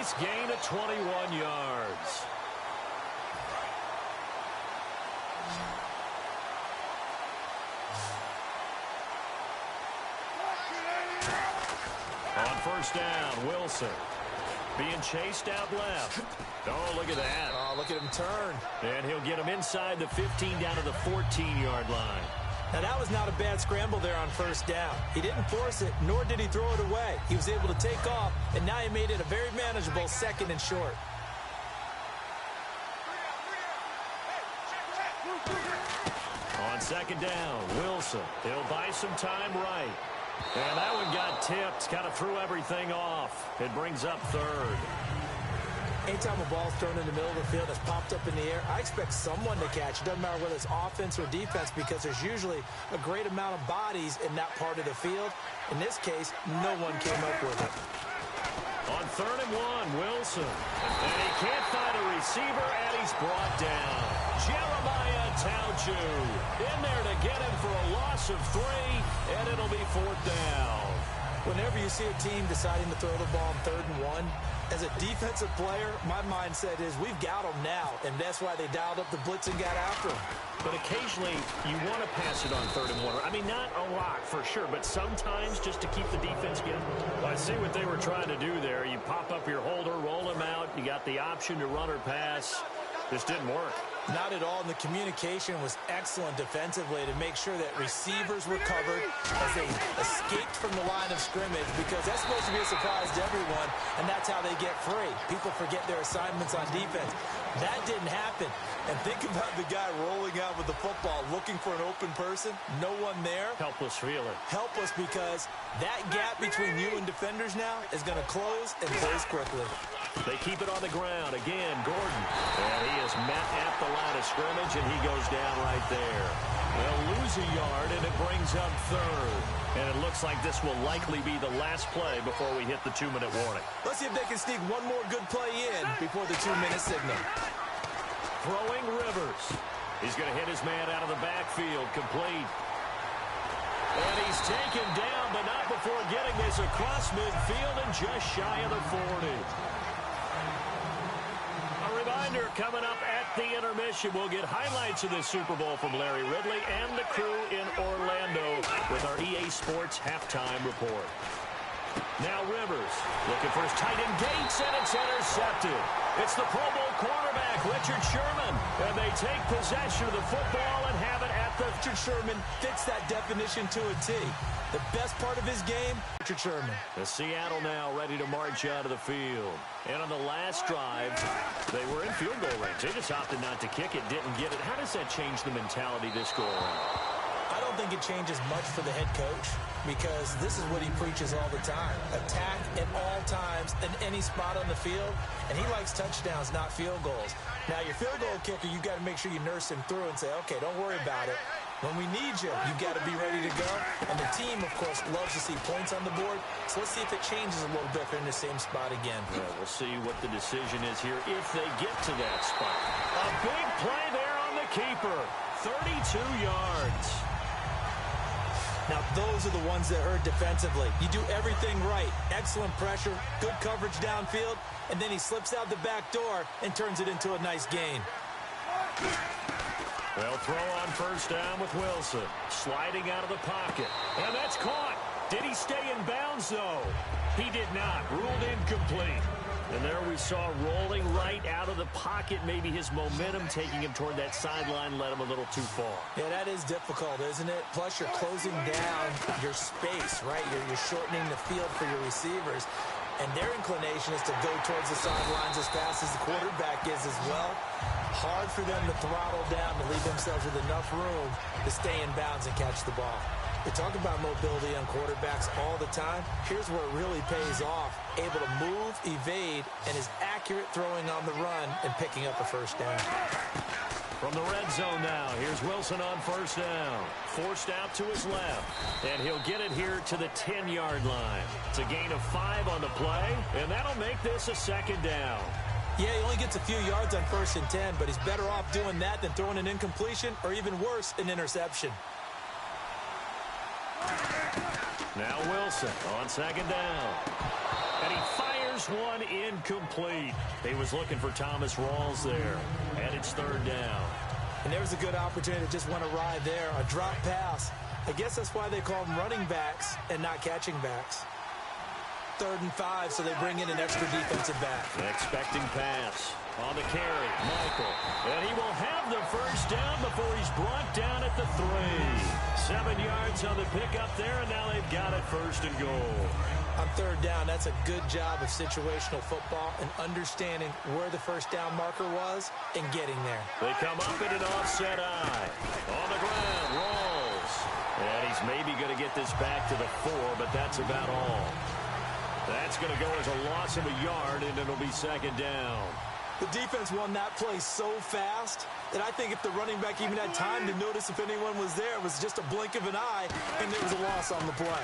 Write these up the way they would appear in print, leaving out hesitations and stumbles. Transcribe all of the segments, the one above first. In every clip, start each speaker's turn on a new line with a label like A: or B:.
A: nice gain of 21 yards. On first down, Wilson. Being chased out left. Oh, look at that.
B: Oh, look at him turn.
A: And he'll get him inside the 15 down to the 14-yard line.
B: Now, that was not a bad scramble there on first down. He didn't force it, nor did he throw it away. He was able to take off, and now he made it a very manageable second and short.
A: On second down, Wilson. He'll buy some time right. And that one got tipped. Kind of threw everything off. It brings up third.
B: Anytime a ball's thrown in the middle of the field that's popped up in the air, I expect someone to catch. It doesn't matter whether it's offense or defense because there's usually a great amount of bodies in that part of the field. In this case, no one came up with it.
A: On third and one, Wilson. And he can't find a receiver, and he's brought down. Jeremiah Tauchu in there to get him for a loss of 3, and it'll be fourth down.
B: Whenever you see a team deciding to throw the ball on third and one, as a defensive player, my mindset is we've got them now, and that's why they dialed up the blitz and got after them.
A: But occasionally, you want to pass it on third and one. I mean, not a lot for sure, but sometimes just to keep the defense getting. Well, I see what they were trying to do there. You pop up your holder, roll him out. You got the option to run or pass. This didn't work.
B: Not at all, and the communication was excellent defensively to make sure that receivers were covered as they escaped from the line of scrimmage because that's supposed to be a surprise to everyone, and that's how they get free. People forget their assignments on defense. That didn't happen. And think about the guy rolling out with the football, looking for an open person, no one there.
A: Helpless feeling.
B: Helpless because that gap between you and defenders now is going to close and close quickly.
A: They keep it on the ground. Again, Gordon. And he is met at the line of scrimmage, and he goes down right there. They'll lose a yard, and it brings up third. And it looks like this will likely be the last play before we hit the 2-minute warning.
B: Let's see if they can sneak one more good play in before the 2-minute signal.
A: Throwing Rivers. He's going to hit his man out of the backfield, complete. And he's taken down, but not before getting this across midfield and just shy of the 40. A reminder, coming up at the intermission, we'll get highlights of this Super Bowl from Larry Ridley and the crew in Orlando with our EA Sports Halftime Report. Now Rivers looking for his tight end Gates, and it's intercepted. It's the Pro Bowl quarterback, Richard Sherman, and they take possession of the football and have it at the...
B: Richard Sherman fits that definition to a T. The best part of his game, Richard Sherman.
A: The Seattle now ready to march out of the field. And on the last drive, they were in field goal range. They just opted not to kick it, didn't get it. How does that change the mentality this go around?
B: I don't think it changes much for the head coach because this is what he preaches all the time. Attack at all times in any spot on the field, and he likes touchdowns, not field goals. Now, your field goal kicker, you got to make sure you nurse him through and say, okay, don't worry about it. When we need you, you got to be ready to go. And the team, of course, loves to see points on the board. So let's see if it changes a little bit if they're in the same spot again.
A: Yeah, we'll see what the decision is here if they get to that spot. A big play there on the keeper. 32 yards.
B: Now, those are the ones that hurt defensively. You do everything right. Excellent pressure, good coverage downfield, and then he slips out the back door and turns it into a nice gain.
A: They'll throw on first down with Wilson. Sliding out of the pocket. And that's caught. Did he stay in bounds, though? He did not. Ruled incomplete. And there we saw rolling right out of the pocket. Maybe his momentum taking him toward that sideline led him a little too far.
B: Yeah, that is difficult, isn't it? Plus, you're closing down your space, right? You're shortening the field for your receivers. And their inclination is to go towards the sidelines as fast as the quarterback is as well. Hard for them to throttle down to leave themselves with enough room to stay in bounds and catch the ball. We talk about mobility on quarterbacks all the time. Here's where it really pays off. Able to move, evade, and is accurate throwing on the run and picking up a first down.
A: From the red zone now, here's Wilson on first down. Forced out to his left, and he'll get it here to the 10-yard line. It's a gain of 5 on the play, and that'll make this a second down.
B: Yeah, he only gets a few yards on 1st and 10, but he's better off doing that than throwing an incompletion or even worse, an interception.
A: Now Wilson on second down. And he fires Here's one incomplete. He was looking for Thomas Rawls there. And it's third down.
B: And there's a good opportunity to just went awry there. A drop pass. I guess that's why they call them running backs and not catching backs. 3rd and 5, so they bring in an extra defensive back.
A: Expecting pass. On the carry, Michael. And he will have the first down before he's brought down at the 3. 7 yards on the pickup there, and now they've got it 1st and goal.
B: On 3rd down, that's a good job of situational football and understanding where the first down marker was and getting there.
A: They come up in an offset eye. On the ground, Rawls. And he's maybe going to get this back to the 4, but that's about all. That's going to go as a loss of a yard, and it'll be 2nd down.
B: The defense won that play so fast that I think if the running back even had time to notice if anyone was there, it was just a blink of an eye, and there was a loss on the play.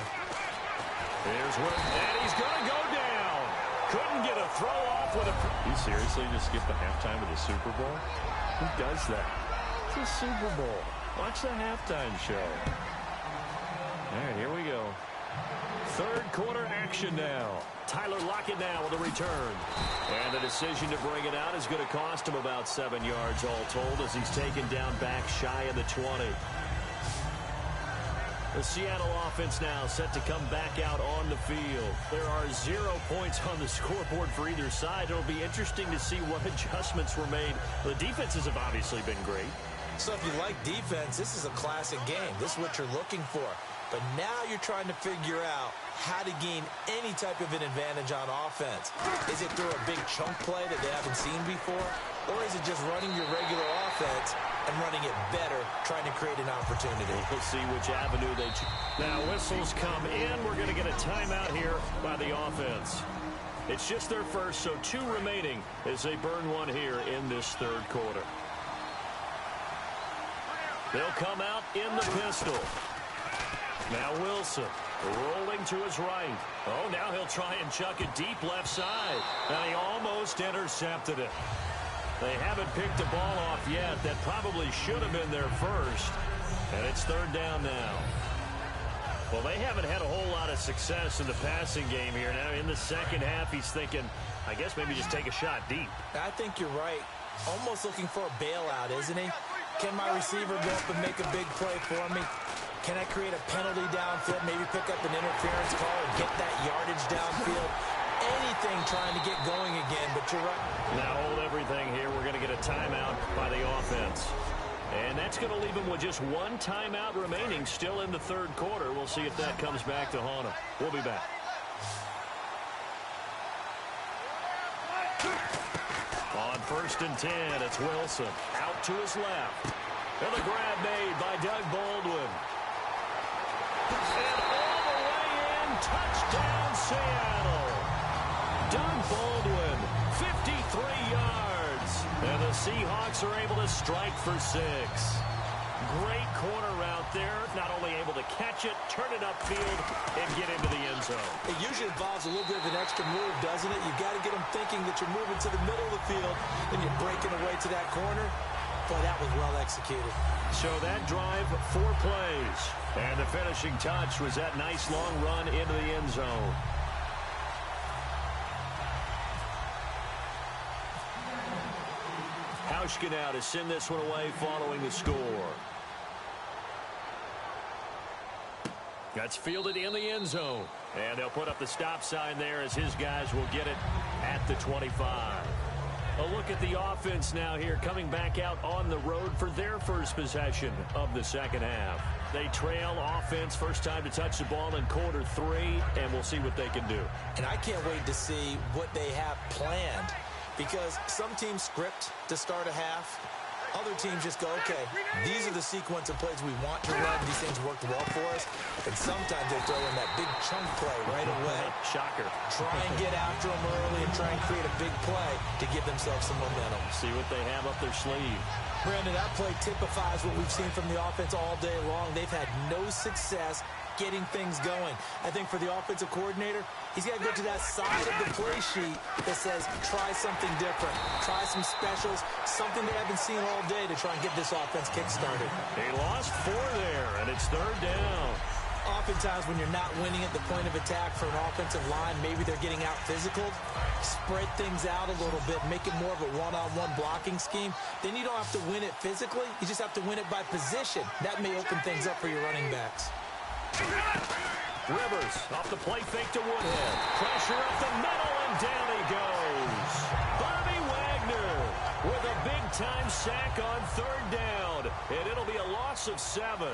A: Here's Will, and he's going to go down. Couldn't get a throw off with a...
C: You seriously just skip the halftime of the Super Bowl? Who does that? It's a Super Bowl. Watch the halftime show. All right, here we go.
A: 3rd quarter action now. Tyler Lockett now with a return. And the decision to bring it out is going to cost him about 7 yards all told as he's taken down back shy of the 20. The Seattle offense now set to come back out on the field. There are 0 points on the scoreboard for either side. It'll be interesting to see what adjustments were made. The defenses have obviously been great.
B: So if you like defense, this is a classic game. This is what you're looking for. But now you're trying to figure out how to gain any type of an advantage on offense. Is it through a big chunk play that they haven't seen before? Or is it just running your regular offense and running it better, trying to create an opportunity?
A: We'll see which avenue they choose. Now whistles come in. We're going to get a timeout here by the offense. It's just their first, so 2 remaining as they burn one here in this 3rd quarter. They'll come out in the pistol. Now Wilson rolling to his right. Oh, now he'll try and chuck it deep left side. And he almost intercepted it. They haven't picked the ball off yet. That probably should have been their first. And it's 3rd down now. Well, they haven't had a whole lot of success in the passing game here. Now in the 2nd half, he's thinking, I guess maybe just take a shot deep.
B: I think you're right. Almost looking for a bailout, isn't he? Can my receiver go up and make a big play for me? Can I create a penalty downfield, maybe pick up an interference call and get that yardage downfield? Anything trying to get going again, but you're right.
A: Now hold everything here. We're going to get a timeout by the offense. And that's going to leave them with just 1 timeout remaining still in the 3rd quarter. We'll see if that comes back to haunt them. We'll be back. On 1st and 10, it's Wilson. Out to his left. And the grab made by Doug Baldwin. And all the way in, touchdown Seattle. Doug Baldwin, 53 yards. And the Seahawks are able to strike for 6. Great corner route there. Not only able to catch it, turn it upfield, and get into the end zone.
B: It usually involves a little bit of an extra move, doesn't it? You've got to get them thinking that you're moving to the middle of the field, and you're breaking away to that corner. Boy, that was well executed.
A: So that drive, 4 plays. And the finishing touch was that nice long run into the end zone. Hauschka now to send this one away following the score. That's fielded in the end zone. And they'll put up the stop sign there as his guys will get it at the 25. A look at the offense now here coming back out on the road for their first possession of the 2nd half. They trail offense, first time to touch the ball in quarter 3, and we'll see what they can do.
B: And I can't wait to see what they have planned, because some teams script to start a half. Other teams just go, okay, these are the sequence of plays we want to run. These things worked well for us. And sometimes they throw in that big chunk play right away.
A: Shocker.
B: Try and get after them early and try and create a big play to give themselves some momentum.
A: See what they have up their sleeve.
B: Brandon, that play typifies what we've seen from the offense all day long. They've had no success getting things going. I think for the offensive coordinator, he's got to go to that side of the play sheet that says, try something different. Try some specials, something they haven't seen all day to try and get this offense kick-started.
A: He lost 4 there, and it's 3rd down.
B: Oftentimes when you're not winning at the point of attack for an offensive line, maybe they're getting out physical, spread things out a little bit, make it more of a one-on-one blocking scheme. Then you don't have to win it physically. You just have to win it by position. That may open things up for your running backs.
A: Rivers off the play fake to Woodhead. Pressure up the middle, and down he goes. Bobby Wagner with a big-time sack on third down, and it'll be a loss of 7.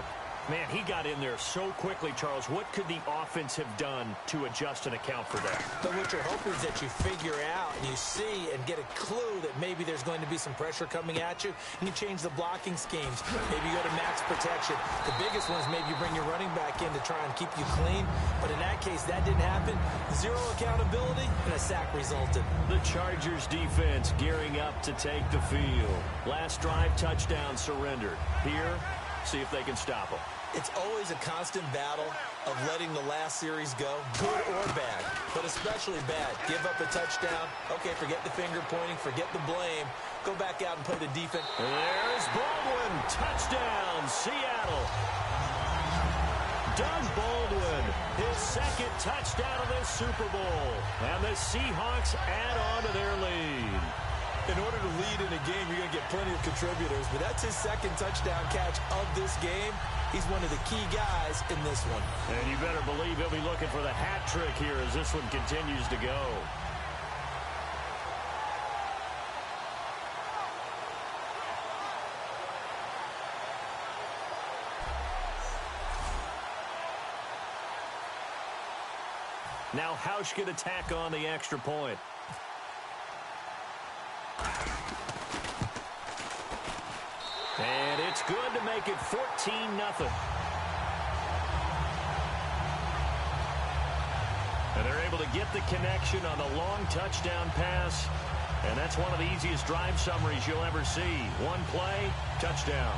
A: Man, he got in there so quickly, Charles. What could the offense have done to adjust and account for that?
B: But what you're hoping is that you figure out and you see and get a clue that maybe there's going to be some pressure coming at you, and you change the blocking schemes. Maybe you go to max protection. The biggest one is maybe you bring your running back in to try and keep you clean. But in that case, that didn't happen. Zero accountability, and a sack resulted.
A: The Chargers defense gearing up to take the field. Last drive, touchdown surrendered. Here, see if they can stop them.
B: It's always a constant battle of letting the last series go, good or bad, but especially bad. Give up a touchdown. Okay, forget the finger pointing, forget the blame. Go back out and play the defense.
A: There's Baldwin. Touchdown, Seattle. Doug Baldwin, his second touchdown of this Super Bowl. And the Seahawks add on to their lead.
B: In order to lead in a game, you're going to get plenty of contributors, but that's his second touchdown catch of this game. He's one of the key guys in this one.
A: And you better believe he'll be looking for the hat trick here as this one continues to go. Now Hausch could attack on the extra point. And it's good to make it 14-0. And they're able to get the connection on the long touchdown pass. And that's one of the easiest drive summaries you'll ever see. One play, touchdown.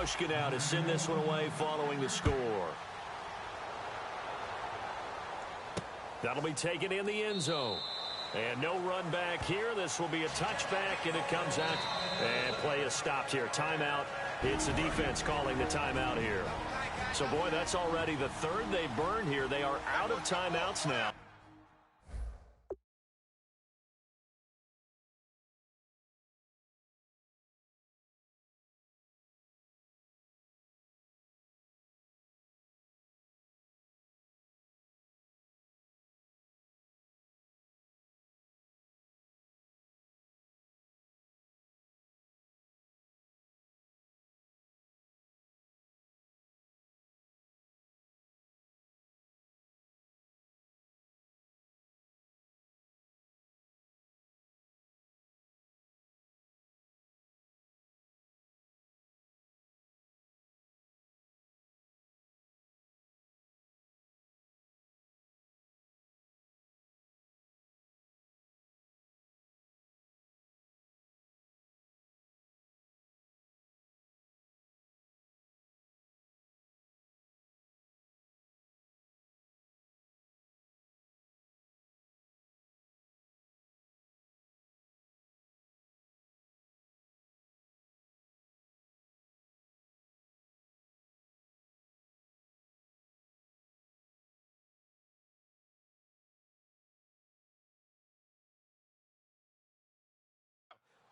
A: Hauschka now to send this one away following the score. That'll be taken in the end zone. And no run back here. This will be a touchback, and it comes out. And play is stopped here. Timeout. It's the defense calling the timeout here. So, boy, that's already the third they burned here. They are out of timeouts now.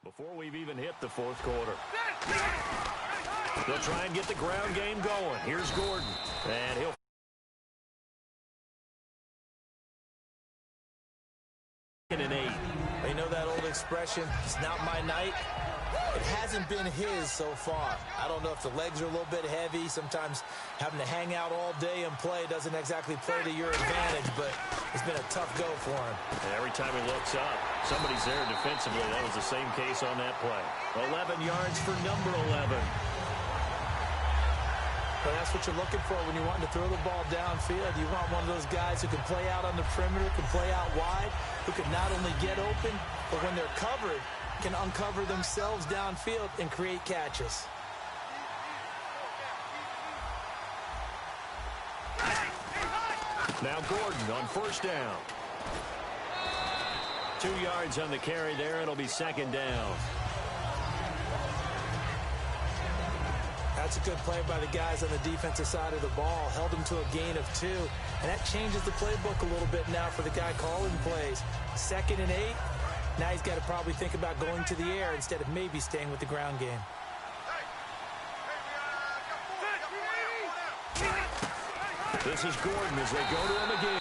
A: Before we've even hit the fourth quarter. They'll try and get the ground game going. Here's Gordon. And he'll... and 8.
B: You know that old expression, it's not my night? It hasn't been his so far. I don't know if the legs are a little bit heavy. Sometimes having to hang out all day and play doesn't exactly play to your advantage, but it's been a tough go for him.
A: And every time he looks up, somebody's there defensively. That was the same case on that play. 11 yards for number 11.
B: But that's what you're looking for when you want to throw the ball downfield. You want one of those guys who can play out on the perimeter, can play out wide, who can not only get open, but when they're covered, can uncover themselves downfield and create catches.
A: Now Gordon on first down. 2 yards on the carry there. It'll be second down.
B: That's a good play by the guys on the defensive side of the ball. Held them to a gain of 2. And that changes the playbook a little bit now for the guy calling plays. 2nd and 8. Now he's got to probably think about going to the air instead of maybe staying with the ground game.
A: This is Gordon as they go to him again.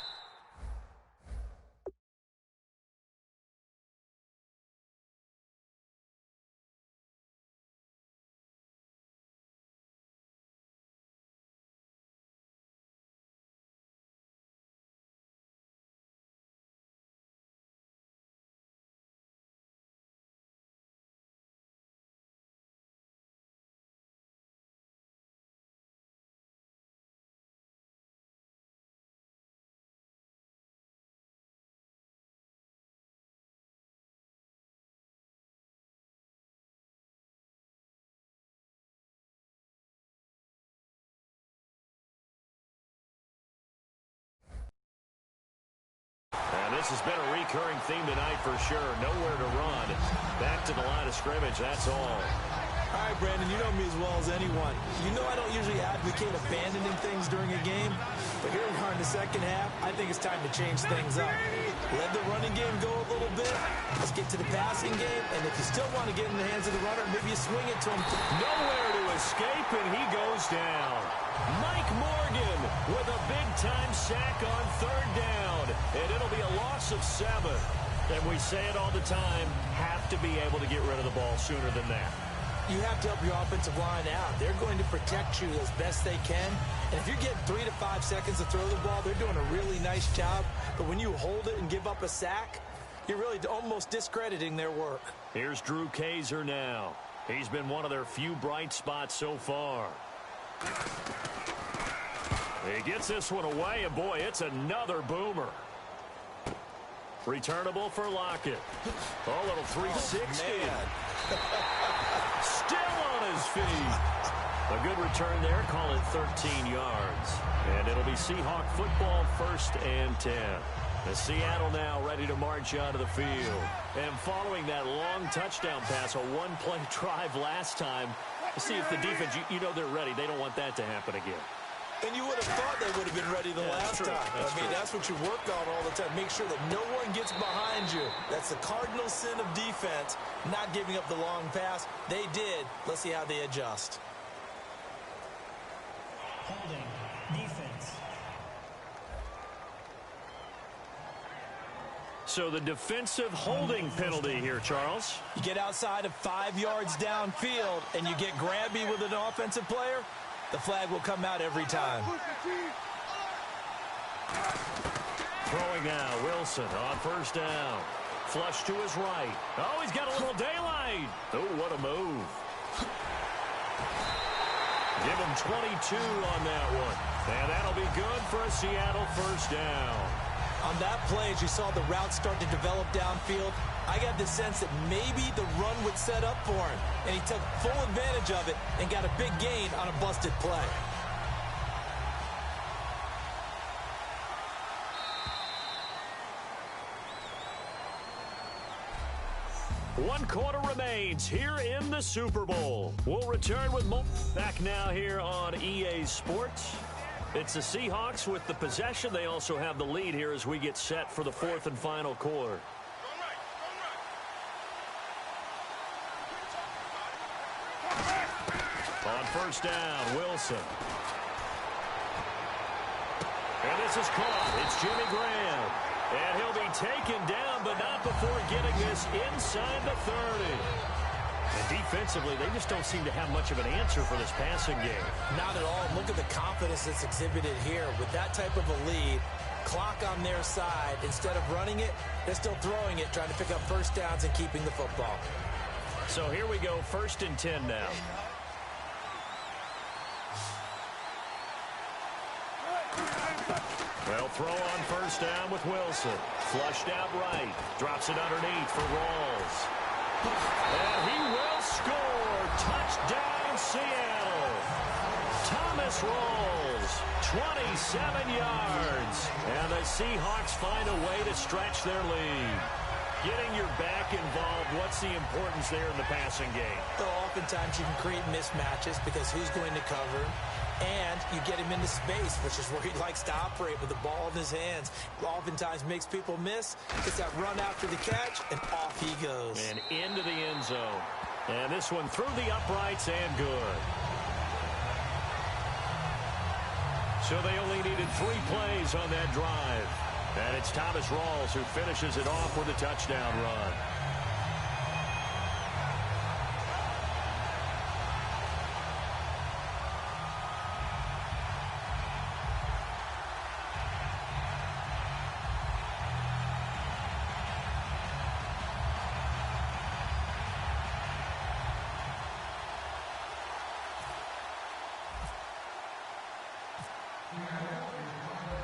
A: And this has been a recurring theme tonight for sure. Nowhere to run. Back to the line of scrimmage, that's all.
B: All right, Brandon, you know me as well as anyone. You know I don't usually advocate abandoning things during a game, but here we are in the second half. I think it's time to change things up. Let the running game go a little bit. Let's get to the passing game, and if you still want to get in the hands of the runner, maybe you swing it to him.
A: Nowhere to escape, and he goes down. Mike Morgan with a big-time sack on third down, and it'll be a loss of 7. And we say it all the time, have to be able to get rid of the ball sooner than that.
B: You have to help your offensive line out. They're going to protect you as best they can. And if you're getting 3 to 5 seconds to throw the ball, they're doing a really nice job. But when you hold it and give up a sack, you're really almost discrediting their work.
A: Here's Drew Kaiser now. He's been one of their few bright spots so far. He gets this one away, and boy, it's another boomer. Returnable for Lockett. Oh, little 360.
B: Oh,
A: Still on his feet. A good return there. Call it 13 yards. And it'll be Seahawk football, 1st and 10. The Seattle now ready to march onto the field. And following that long touchdown pass, a one-play drive last time, to see if the defense, you know they're ready. They don't want that to happen again.
B: And you would have thought they would have been ready the last time. That's what you work on all the time. Make sure that no one gets behind you. That's the cardinal sin of defense, not giving up the long pass. They did. Let's see how they adjust.
D: Holding. Defense.
A: So the defensive holding penalty here, Charles.
B: You get outside of 5 yards downfield and you get grabby with an offensive player, the flag will come out every time.
A: Throwing now, Wilson on 1st down. Flush to his right. Oh, he's got a little daylight. Oh, what a move. Give him 22 on that one. And that'll be good for a Seattle 1st down.
B: On that play, as you saw the route start to develop downfield, I got the sense that maybe the run would set up for him. And he took full advantage of it and got a big gain on a busted play.
A: One quarter remains here in the Super Bowl. We'll return with more. Back now here on EA Sports. It's the Seahawks with the possession. They also have the lead here as we get set for the 4th and final quarter. On 1st down, Wilson. And this is caught. It's Jimmy Graham. And he'll be taken down, but not before getting this inside the 30. And defensively, they just don't seem to have much of an answer for this passing game.
B: Not at all. Look at the confidence that's exhibited here. With that type of a lead, clock on their side, instead of running it, they're still throwing it, trying to pick up 1st downs and keeping the football.
A: So here we go, 1st and 10 now. Well, throw on 1st down with Wilson. Flushed out right. Drops it underneath for Rawls. And he will score. Touchdown, Seattle. Thomas Rawls, 27 yards. And the Seahawks find a way to stretch their lead. Getting your back involved, what's the importance there in the passing game?
B: So oftentimes you can create mismatches because who's going to cover him? And you get him into space, which is where he likes to operate with the ball in his hands. Oftentimes makes people miss. Gets that run after the catch, and off he goes.
A: And into the end zone. And this one through the uprights and good. So they only needed 3 plays on that drive. And it's Thomas Rawls who finishes it off with a touchdown run.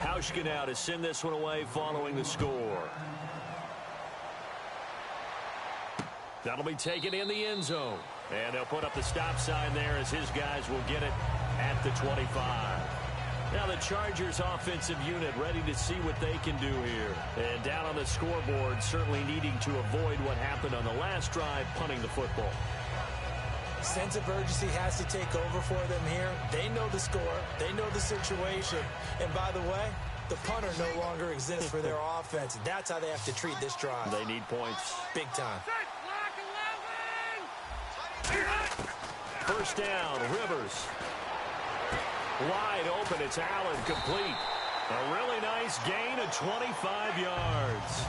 A: Hauschka now to send this one away following the score. That'll be taken in the end zone. And they'll put up the stop sign there as his guys will get it at the 25. Now the Chargers offensive unit ready to see what they can do here. And down on the scoreboard, certainly needing to avoid what happened on the last drive, punting the football.
B: Sense of urgency has to take over for them here. They know the score. They know the situation. And by the way, the punter no longer exists for their offense. That's how they have to treat this drive.
A: They need points.
B: Big time.
A: 1st down, Rivers. Wide open, it's Allen, complete. A really nice gain of 25 yards.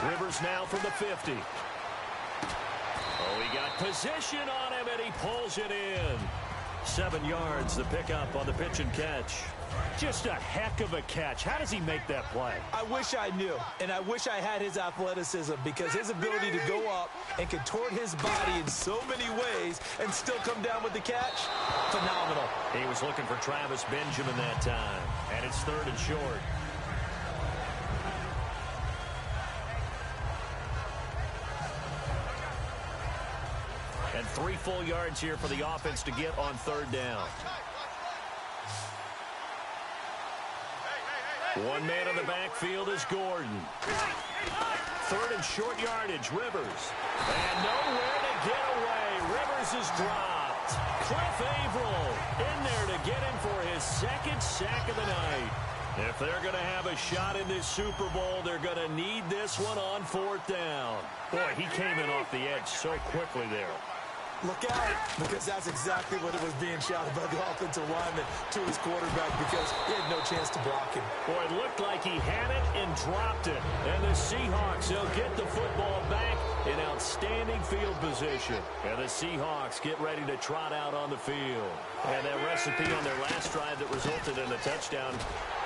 A: Rivers now from the 50. Oh, he got position on him, and he pulls it in. 7 yards, the pickup on the pitch and catch. Just a heck of a catch. How does he make that play?
B: I wish I knew, and I wish I had his athleticism, because his ability to go up and contort his body in so many ways and still come down with the catch, phenomenal.
A: He was looking for Travis Benjamin that time, and it's 3rd and short. And 3 full yards here for the offense to get on 3rd down. One man in the backfield is Gordon. 3rd and short yardage, Rivers. And nowhere to get away. Rivers is dropped. Cliff Averill in there to get him for his 2nd sack of the night. If they're going to have a shot in this Super Bowl, they're going to need this one on 4th down. Boy, he came in off the edge so quickly there.
B: Look out, because that's exactly what it was being shouted by the offensive lineman to his quarterback, because he had no chance to block him.
A: Boy, it looked like he had it and dropped it. And the Seahawks, they'll get the football back in outstanding field position. And the Seahawks get ready to trot out on the field. And that recipe on their last drive that resulted in a touchdown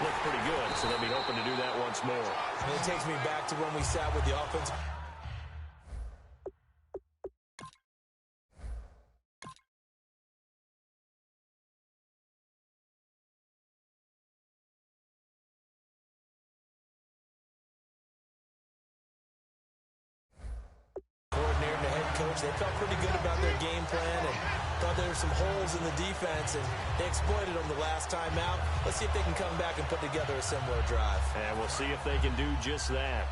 A: looked pretty good, so they'll be hoping to do that once more.
B: And it takes me back to when we sat with the offense. They felt pretty good about their game plan and thought there were some holes in the defense, and they exploited them the last time out. Let's see if they can come back and put together a similar drive.
A: And we'll see if they can do just that.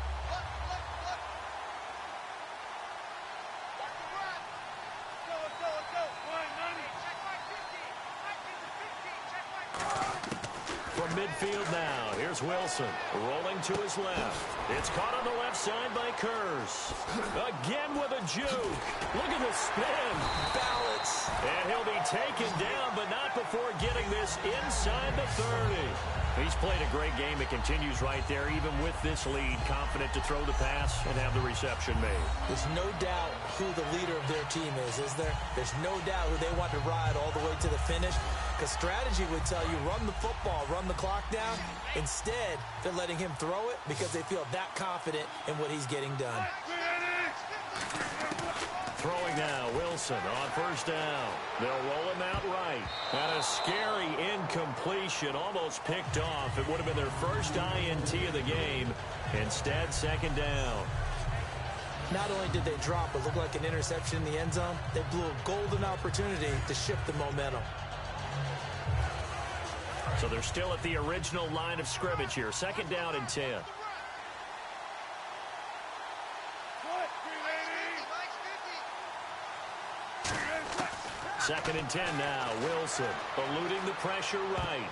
A: From midfield now, here's Wilson, rolling to his left. It's caught on the left side by Kurz. Again with a juke. Look at the spin.
B: Balance.
A: And he'll be taken down, but not before getting this inside the 30. He's played a great game. It continues right there, even with this lead, confident to throw the pass and have the reception made.
B: There's no doubt who the leader of their team is there? There's no doubt who they want to ride all the way to the finish, because strategy would tell you run the football, run the clock down. Instead, they're letting him throw it because they feel that confident in what he's getting done.
A: Throwing now, Wilson on 1st down. They'll roll him out right. And a scary incompletion, almost picked off. It would have been their first INT of the game. Instead, 2nd down.
B: Not only did they drop what looked like an interception in the end zone, they blew a golden opportunity to shift the momentum.
A: So they're still at the original line of scrimmage here. 2nd down and 10. Second and 10 now. Wilson eluding the pressure right.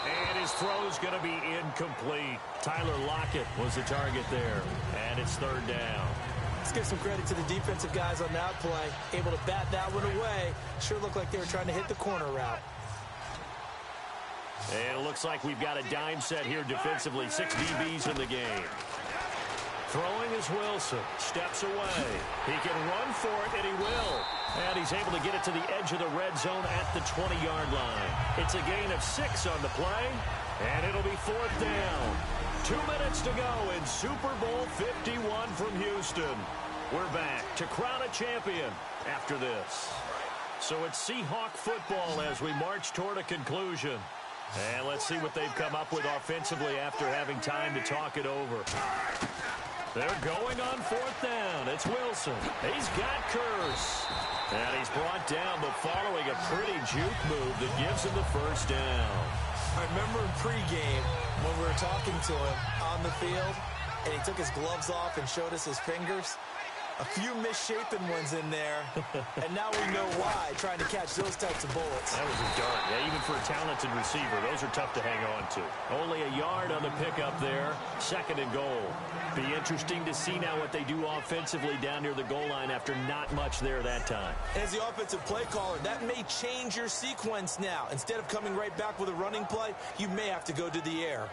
A: And his throw is going to be incomplete. Tyler Lockett was the target there. And it's 3rd down.
B: Let's give some credit to the defensive guys on that play. Able to bat that one away. Sure looked like they were trying to hit the corner route.
A: And it looks like we've got a dime set here defensively. 6 DBs in the game. Throwing is Wilson. Steps away. He can run for it, and he will. And he's able to get it to the edge of the red zone at the 20-yard line. It's a gain of 6 on the play, and it'll be 4th down. 2 minutes to go in Super Bowl 51 from Houston. We're back to crown a champion after this. So it's Seahawk football as we march toward a conclusion. And let's see what they've come up with offensively after having time to talk it over. They're going on 4th down. It's Wilson. He's got Kurz. And he's brought down, but following a pretty juke move that gives him the 1st down.
B: I remember in pregame when we were talking to him on the field, and he took his gloves off and showed us his fingers. A few misshapen ones in there, and now we know why, trying to catch those types of bullets.
A: That was a dart. Yeah, even for a talented receiver, those are tough to hang on to. Only a yard on the pickup there, 2nd and goal. Be interesting to see now what they do offensively down near the goal line after not much there that time.
B: As the offensive play caller, that may change your sequence now. Instead of coming right back with a running play, you may have to go to the air.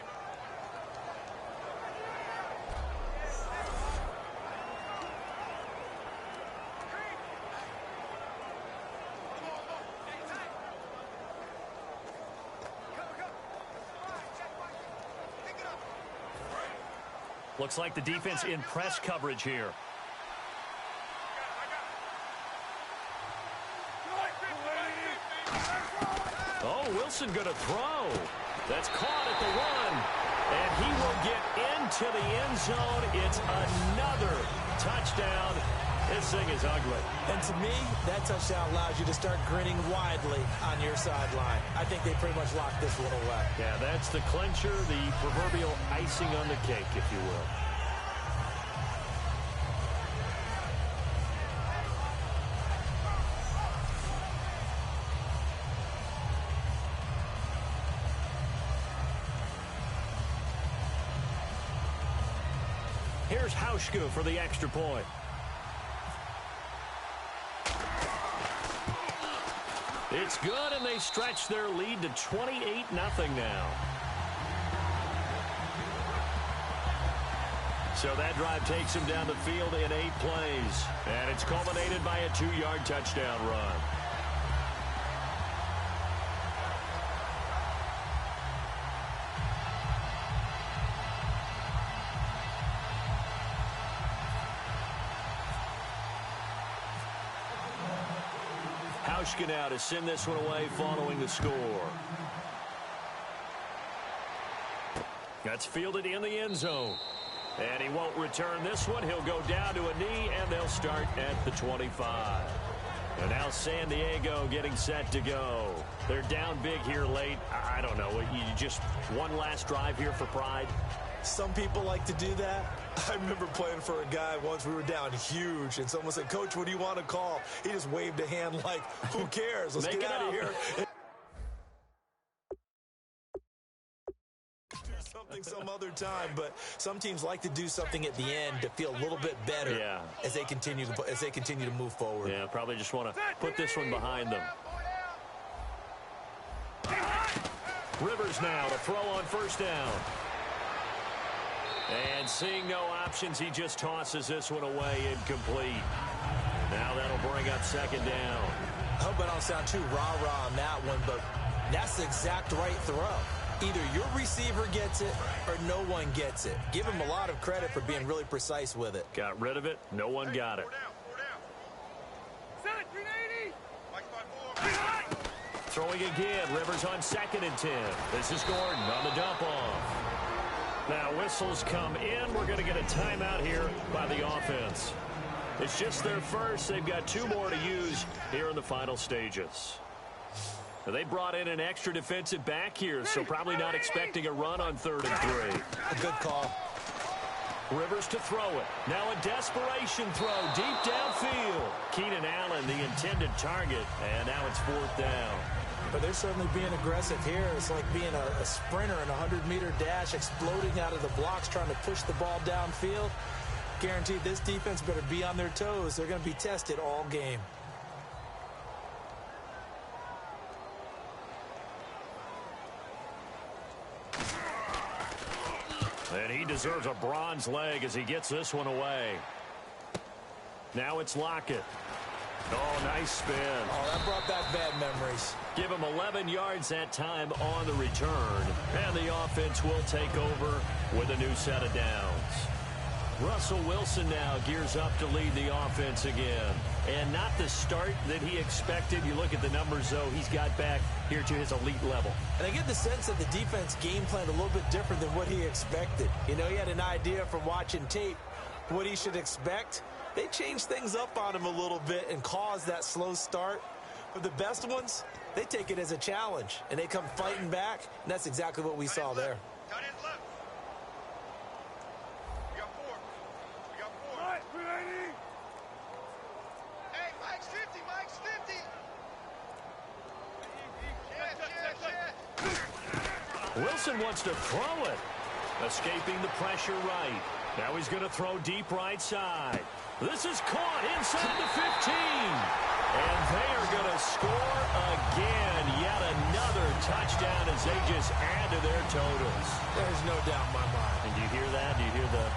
A: Looks like the defense in press coverage here. Oh, Wilson going to throw. That's caught at the 1. And he will get into the end zone. It's another touchdown. This thing is ugly.
B: And to me, that touchdown allows you to start grinning widely on your sideline. I think they pretty much locked this one away.
A: Yeah, that's the clincher, the proverbial icing on the cake, if you will. Here's Hauschka for the extra point. It's good, and they stretch their lead to 28-0 now. So that drive takes them down the field in 8 plays. And it's culminated by a 2-yard touchdown run. Hauschka now to send this one away following the score. That's fielded in the end zone. And he won't return this one. He'll go down to a knee, and they'll start at the 25. And now San Diego getting set to go. They're down big here late. I don't know. You just one last drive here for pride?
B: Some people like to do that. I remember playing for a guy once. We were down huge, and someone said, "Coach, what do you want to call?" He just waved a hand like, who cares? Let's get out of here. Do something some other time, but some teams like to do something at the end to feel a little bit better as they continue to move forward.
A: Yeah, probably just want to put this one behind them. Rivers now to throw on first down. And seeing no options, he just tosses this one away incomplete. Now that'll bring up second down.
B: I hope I don't sound too rah-rah on that one, but that's the exact right throw. Either your receiver gets it or no one gets it. Give him a lot of credit for being really precise with it.
A: Got rid of it. No one got it. Throwing again. Rivers on 2nd and 10. This is Gordon on the dump off. Now whistles come in. We're going to get a timeout here by the offense. It's just their first. They've got 2 more to use here in the final stages. Now, they brought in an extra defensive back here, so probably not expecting a run on 3rd and 3.
B: A good call.
A: Rivers to throw it. Now a desperation throw deep downfield. Keenan Allen, the intended target, and now it's 4th down.
B: But they're certainly being aggressive here. It's like being a sprinter in a 100-meter dash, exploding out of the blocks, trying to push the ball downfield. Guaranteed this defense better be on their toes. They're going to be tested all game.
A: And he deserves a bronze leg as he gets this one away. Now it's Lockett. Oh, nice spin.
B: Oh, that brought back bad memories.
A: Give him 11 yards that time on the return. And the offense will take over with a new set of downs. Russell Wilson now gears up to lead the offense again. And not the start that he expected. You look at the numbers, though, he's got back here to his elite level.
B: And I get the sense that the defense game planned a little bit different than what he expected. You know, he had an idea from watching tape what he should expect. They changed things up on him a little bit and caused that slow start. But the best ones, they take it as a challenge, and they come fighting back, and that's exactly what we saw there.
E: Hey, Mike's 50, Mike's 50.
A: Wilson wants to throw it. Escaping the pressure right. Now he's going to throw deep right side. This is caught inside the 15. And they are going to score again. Yet another touchdown as they just add to their totals.
B: There's no doubt in my mind.
A: And do you hear that? Do you hear the...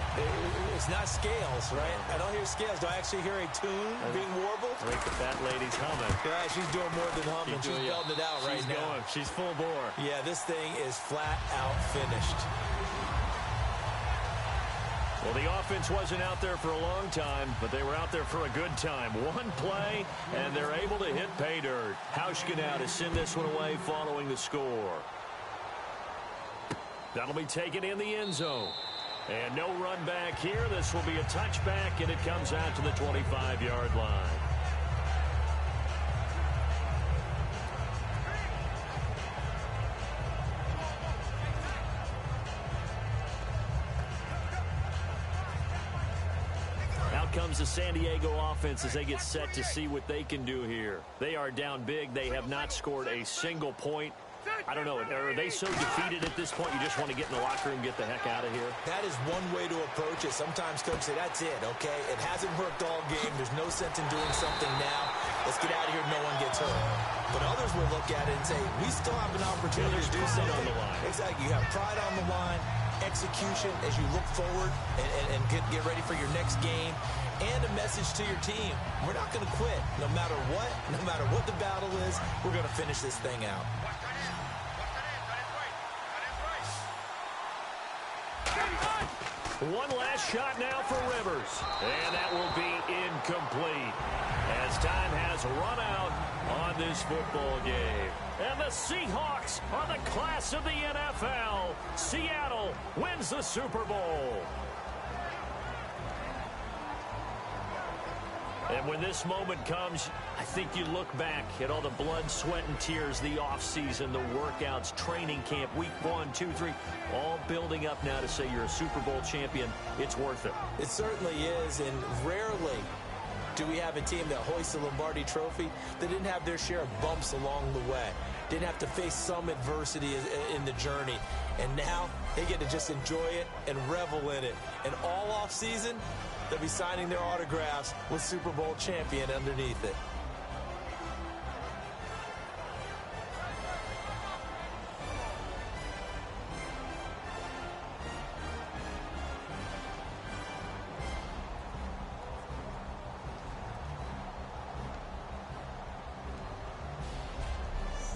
B: It's not scales, right? I don't hear scales. Do I actually hear a tune being warbled?
A: I think that lady's humming.
B: Yeah, she's doing more than humming. She's belting it out right now.
A: She's full bore.
B: Yeah, this thing is flat out finished.
A: Well, the offense wasn't out there for a long time, but they were out there for a good time. One play, and they're able to hit pay dirt. Hauschka now to send this one away following the score. That'll be taken in the end zone. And no run back here. This will be a touchback, and it comes out to the 25-yard line. Out comes the San Diego offense as they get set to see what they can do here. They are down big. They have not scored a single point. I don't know. Are they so defeated at this point you just want to get in the locker room and get the heck out of here?
B: That is one way to approach it. Sometimes coaches say, that's it, okay? It hasn't worked all game. There's no sense in doing something now. Let's get out of here. No one gets hurt. But others will look at it and say, we still have an opportunity to do something.
A: On the line.
B: Exactly. You have pride on the line, execution as you look forward and get ready for your next game, and a message to your team. We're not going to quit. No matter what the battle is, we're going to finish this thing out.
A: One last shot now for Rivers. And that will be incomplete as time has run out on this football game. And the Seahawks are the class of the NFL. Seattle wins the Super Bowl. And when this moment comes, I think you look back at all the blood, sweat, and tears, the offseason, the workouts, training camp, week 1, 2, 3, all building up now to say you're a Super Bowl champion. It's worth it.
B: It certainly is, and rarely do we have a team that hoists the Lombardi Trophy that didn't have their share of bumps along the way, didn't have to face some adversity in the journey, and now they get to just enjoy it and revel in it. And all offseason, they'll be signing their autographs with Super Bowl champion underneath it.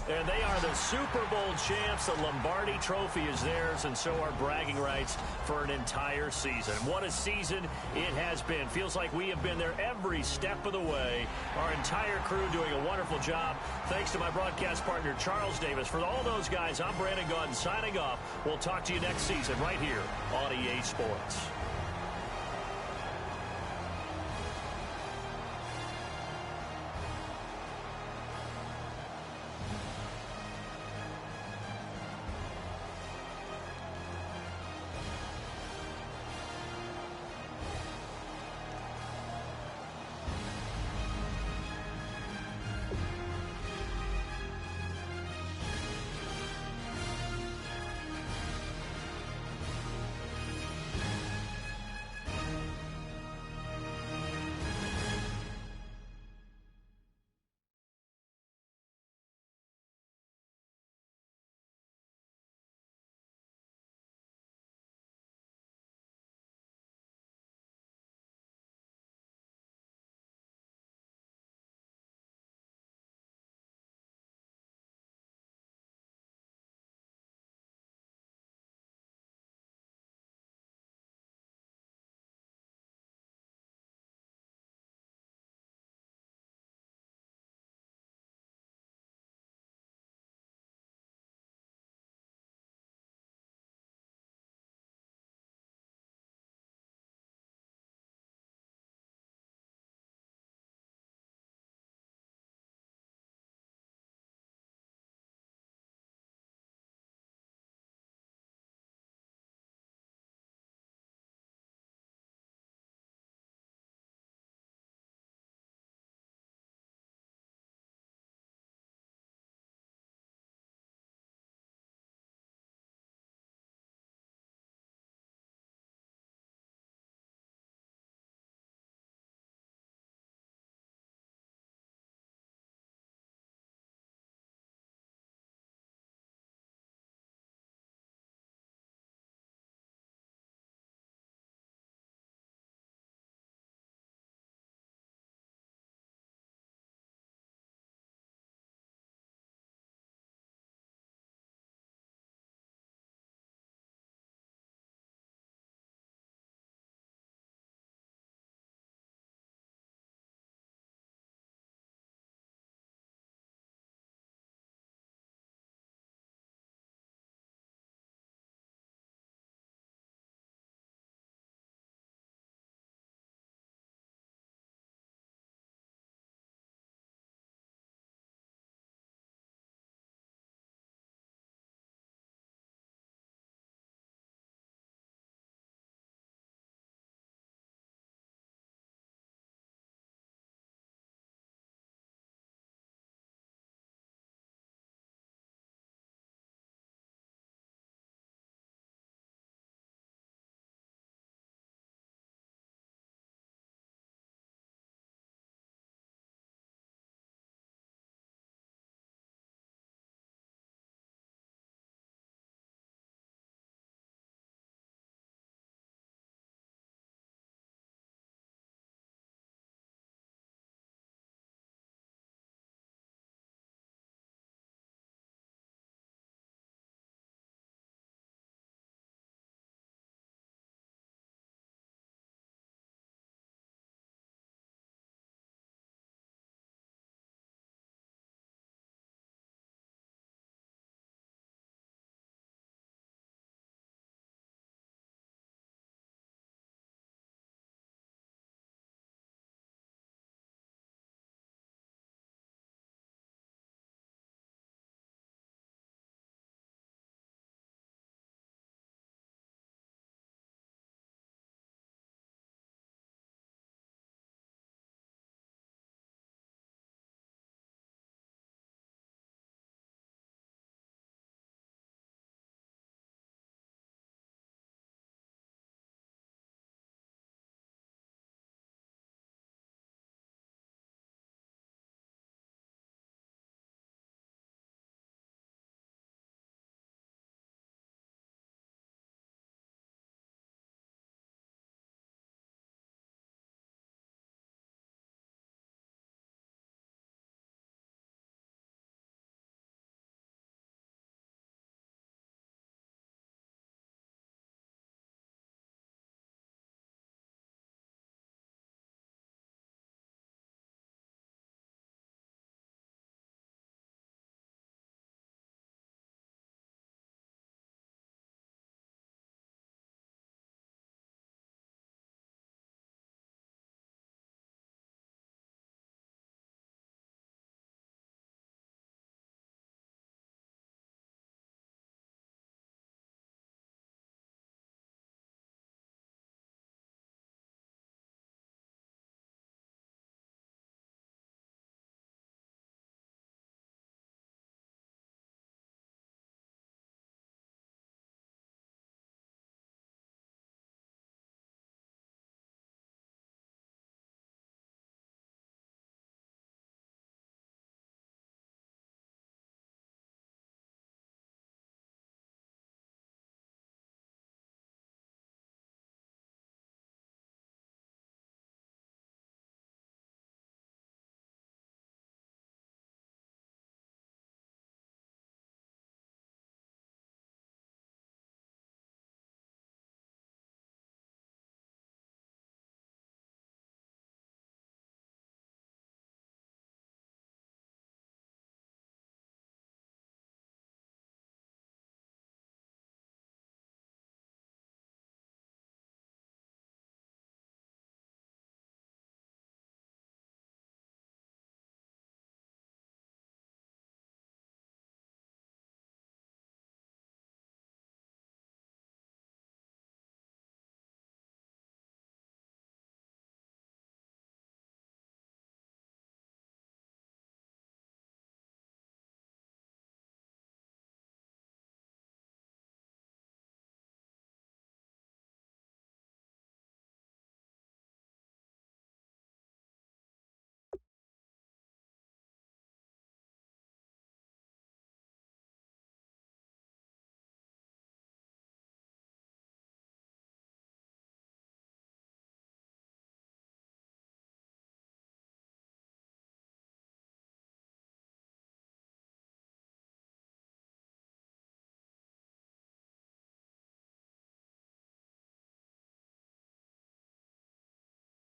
A: And they are the Super Bowl champs. The Lombardi Trophy is theirs, and so are bragging rights for an entire season. What a season it has been. Feels like we have been there every step of the way. Our entire crew doing a wonderful job. Thanks to my broadcast partner, Charles Davis. For all those guys, I'm Brandon Gaudin signing off. We'll talk to you next season right here on EA Sports.